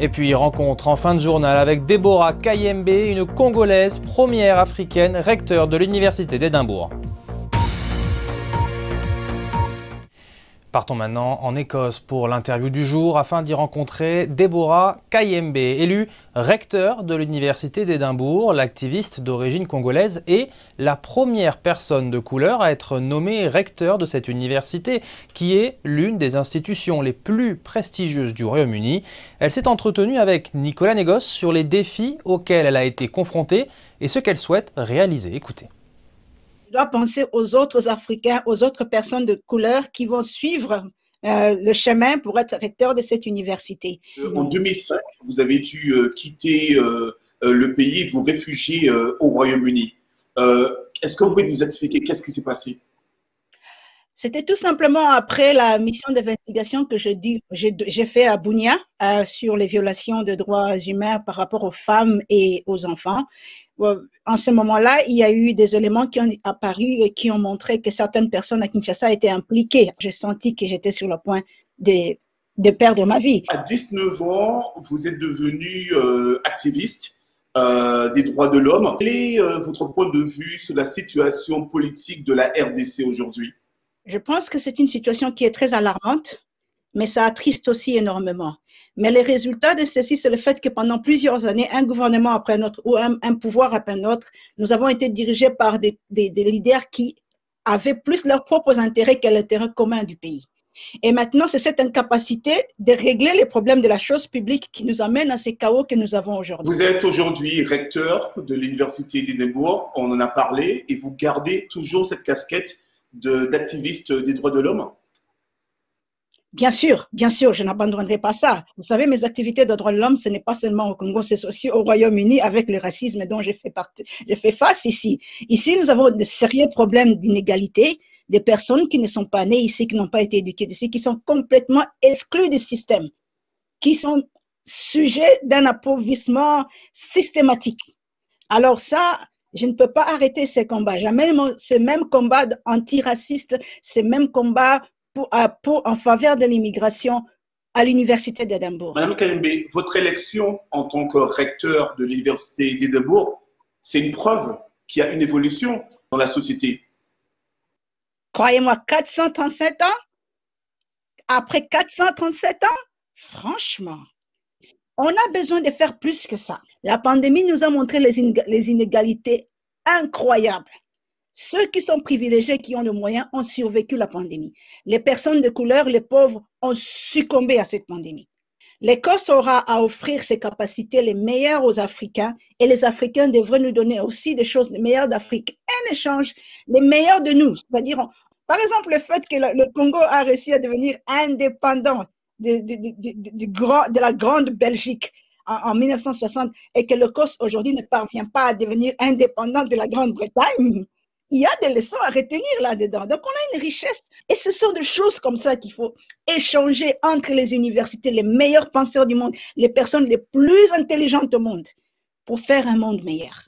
Et puis rencontre en fin de journal avec Deborah Kayembe, une Congolaise, première africaine recteure de l'Université d'Édimbourg. Partons maintenant en Écosse pour l'interview du jour afin d'y rencontrer Deborah Kayembe, élue recteur de l'Université d'Édimbourg. L'activiste d'origine congolaise est la première personne de couleur à être nommée recteur de cette université, qui est l'une des institutions les plus prestigieuses du Royaume-Uni. Elle s'est entretenue avec Nicolas Négos sur les défis auxquels elle a été confrontée et ce qu'elle souhaite réaliser. Écoutez. Je dois penser aux autres Africains, aux autres personnes de couleur qui vont suivre le chemin pour être recteur de cette université. En 2005, vous avez dû quitter le pays, vous réfugier au Royaume-Uni. Est-ce que vous pouvez nous expliquer qu'est-ce qui s'est passé? C'était tout simplement après la mission d'investigation que j'ai fait à Bunia sur les violations de droits humains par rapport aux femmes et aux enfants. En ce moment-là, il y a eu des éléments qui ont apparu et qui ont montré que certaines personnes à Kinshasa étaient impliquées. J'ai senti que j'étais sur le point de perdre ma vie. À 19 ans, vous êtes devenu activiste des droits de l'homme. Quel est votre point de vue sur la situation politique de la RDC aujourd'hui? Je pense que c'est une situation qui est très alarmante, mais ça attriste aussi énormément. Mais les résultats de ceci, c'est le fait que pendant plusieurs années, un gouvernement après un autre ou un pouvoir après un autre, nous avons été dirigés par des leaders qui avaient plus leurs propres intérêts que l'intérêt commun du pays. Et maintenant, c'est cette incapacité de régler les problèmes de la chose publique qui nous amène à ces chaos que nous avons aujourd'hui. Vous êtes aujourd'hui recteur de l'Université d'Édimbourg, on en a parlé, et vous gardez toujours cette casquette d'activiste des droits de l'homme? Bien sûr, je n'abandonnerai pas ça. Vous savez, mes activités de droits de l'homme, ce n'est pas seulement au Congo, c'est aussi au Royaume-Uni avec le racisme dont j'ai fait face ici. Ici, nous avons de sérieux problèmes d'inégalité, des personnes qui ne sont pas nées ici, qui n'ont pas été éduquées ici, qui sont complètement exclues du système, qui sont sujets d'un appauvrissement systématique. Alors ça, je ne peux pas arrêter ces combats. Jamais ce même combat antiraciste, ce même combat en faveur de l'immigration à l'Université d'Édimbourg. Madame Kayembe, votre élection en tant que recteur de l'Université d'Édimbourg, c'est une preuve qu'il y a une évolution dans la société. Croyez-moi, 437 ans, après 437 ans, franchement, on a besoin de faire plus que ça. La pandémie nous a montré les inégalités incroyables. Ceux qui sont privilégiés, qui ont les moyens, ont survécu la pandémie. Les personnes de couleur, les pauvres, ont succombé à cette pandémie. L'Écosse aura à offrir ses capacités les meilleures aux Africains et les Africains devraient nous donner aussi des choses les meilleures d'Afrique. En échange, les meilleurs de nous. C'est-à-dire, par exemple, le fait que le Congo a réussi à devenir indépendant de la grande Belgique en 1960 et que l'Écosse aujourd'hui ne parvient pas à devenir indépendant de la Grande-Bretagne. Il y a des leçons à retenir là-dedans. Donc, on a une richesse. Et ce sont des choses comme ça qu'il faut échanger entre les universités, les meilleurs penseurs du monde, les personnes les plus intelligentes au monde, pour faire un monde meilleur.